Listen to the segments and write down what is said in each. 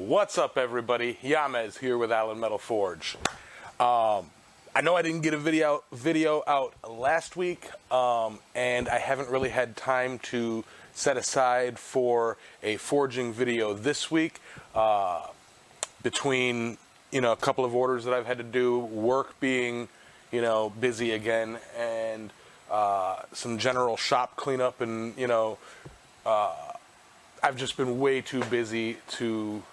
What's up, everybody? Yamez here with Allen Metal Forge. I know I didn't get a video out last week, and I haven't really had time to set aside for a forging video this week. Between a couple of orders that I've had to do, work being busy again, and some general shop cleanup, and I've just been way too busy to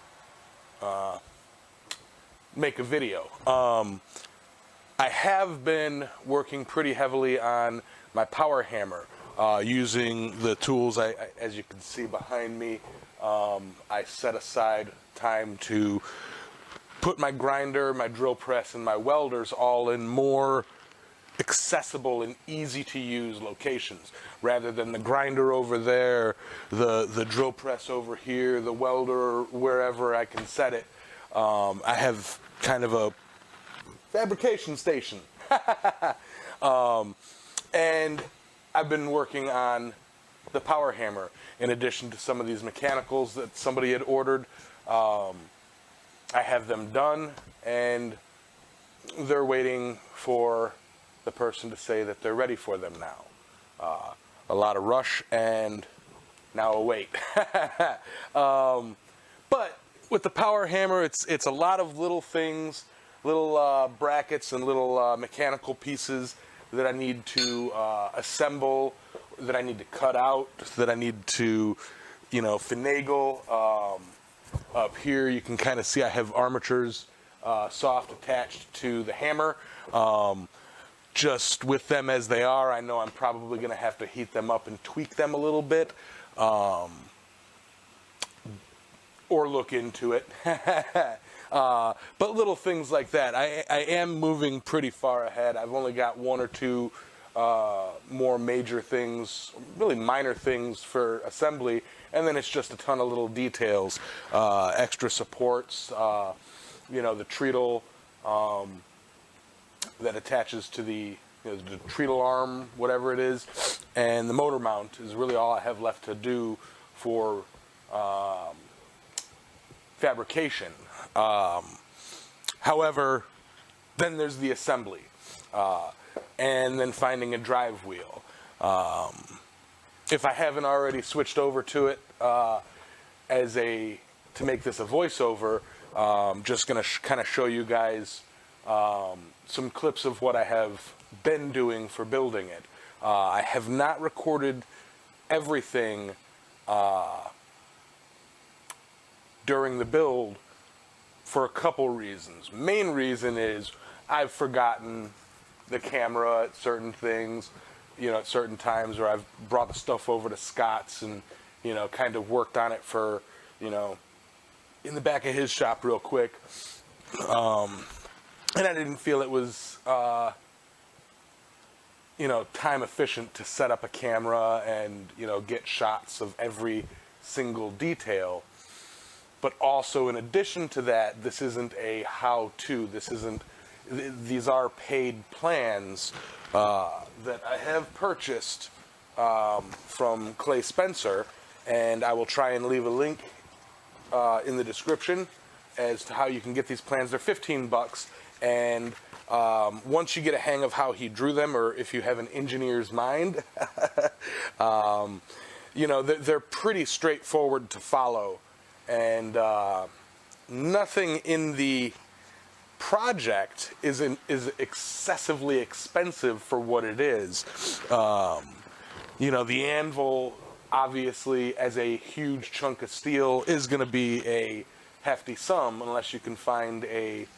make a video. I have been working pretty heavily on my power hammer, using the tools as you can see behind me. I set aside time to put my grinder, my drill press, and my welders all in more accessible and easy to use locations, rather than the grinder over there, the drill press over here, the welder wherever I can set it. I have kind of a fabrication station. And I've been working on the power hammer in addition to some of these mechanicals that somebody had ordered. I have them done, and they're waiting for the person to say that they're ready for them now. A lot of rush and now a wait. But with the power hammer, it's a lot of little things, little brackets and little mechanical pieces that I need to assemble, that I need to cut out, that I need to finagle. Up here you can kind of see I have armatures soft attached to the hammer. Just with them as they are, I know I'm probably going to have to heat them up and tweak them a little bit, or look into it. But little things like that. I am moving pretty far ahead. I've only got one or two more major things, really minor things for assembly, and then it's just a ton of little details, extra supports, the treadle that attaches to the treadle arm, whatever it is, and the motor mount is really all I have left to do for fabrication. However, then there's the assembly, and then finding a drive wheel. If I haven't already switched over to it to make this a voiceover, just going to kind of show you guys some clips of what I have been doing for building it. I have not recorded everything during the build for a couple reasons. Main reason is I've forgotten the camera at certain things, at certain times, or I've brought the stuff over to Scott's and, kind of worked on it for, in the back of his shop real quick. And I didn't feel it was, time efficient to set up a camera and, get shots of every single detail. But also, in addition to that, this isn't a how-to. These are paid plans that I have purchased from Clay Spencer, and I will try and leave a link in the description as to how you can get these plans. They're $15, and once you get a hang of how he drew them, or if you have an engineer's mind, they're pretty straightforward to follow. And nothing in the project is excessively expensive for what it is. The anvil, obviously, as a huge chunk of steel, is going to be a hefty sum unless you can find a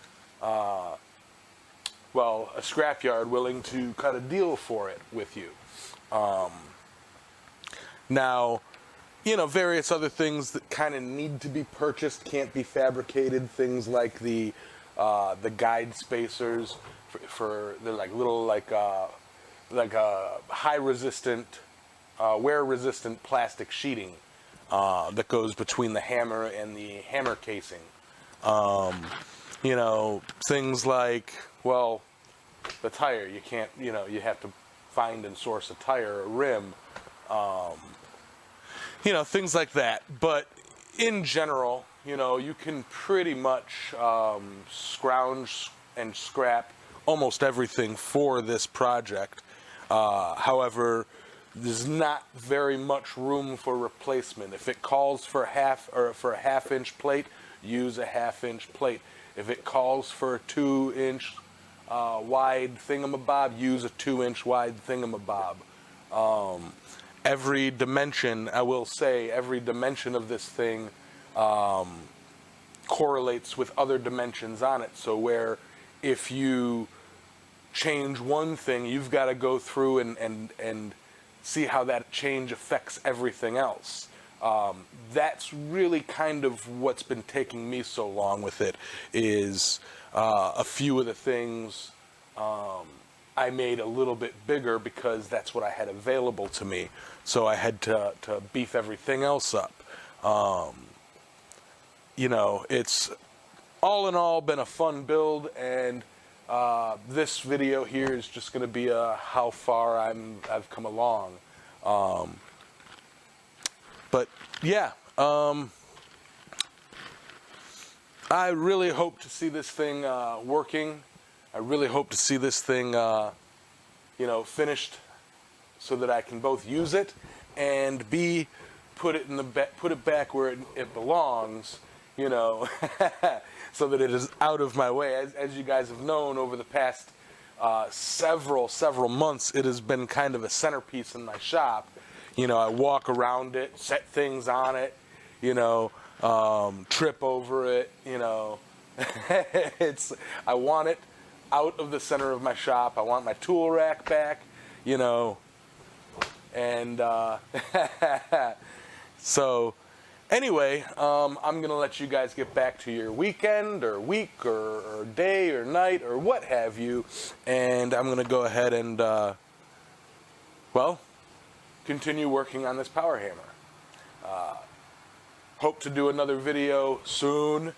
scrapyard willing to cut a deal for it with you. Now, various other things that kind of need to be purchased, can't be fabricated. Things like the guide spacers they're like little high resistant, wear resistant plastic sheeting that goes between the hammer and the hammer casing. Things like, the tire. You can't, you have to find and source a tire, a rim. Things like that. But in general, you know, you can pretty much scrounge and scrap almost everything for this project. However, there's not very much room for replacement. If it calls for a half-inch plate, use a half-inch plate. If it calls for a 2-inch wide thingamabob, use a 2-inch wide thingamabob. Every dimension, I will say, every dimension of this thing correlates with other dimensions on it. So where if you change one thing, you've got to go through and see how that change affects everything else. That's really kind of what's been taking me so long with it, is a few of the things I made a little bit bigger because that's what I had available to me. So I had to beef everything else up. You know, it's all in all been a fun build, and this video here is just going to be how far I've come along. But yeah, I really hope to see this thing working. I really hope to see this thing, you know, finished, so that I can both use it and put it back where it belongs. You know, so that it is out of my way. As you guys have known, over the past several months, it has been kind of a centerpiece in my shop. You know, I walk around it, set things on it, you know, trip over it, you know. I want it out of the center of my shop. I want my tool rack back, you know, and so anyway, I'm going to let you guys get back to your weekend or week or day or night or what have you. And I'm going to go ahead and, well, continue working on this power hammer. Hope to do another video soon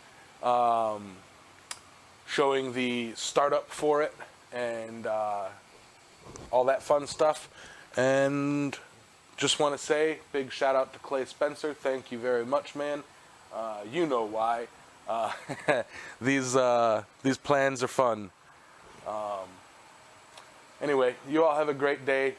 showing the startup for it and all that fun stuff. And just want to say, big shout out to Clay Spencer. Thank you very much, man. You know why. These plans are fun. Anyway, you all have a great day.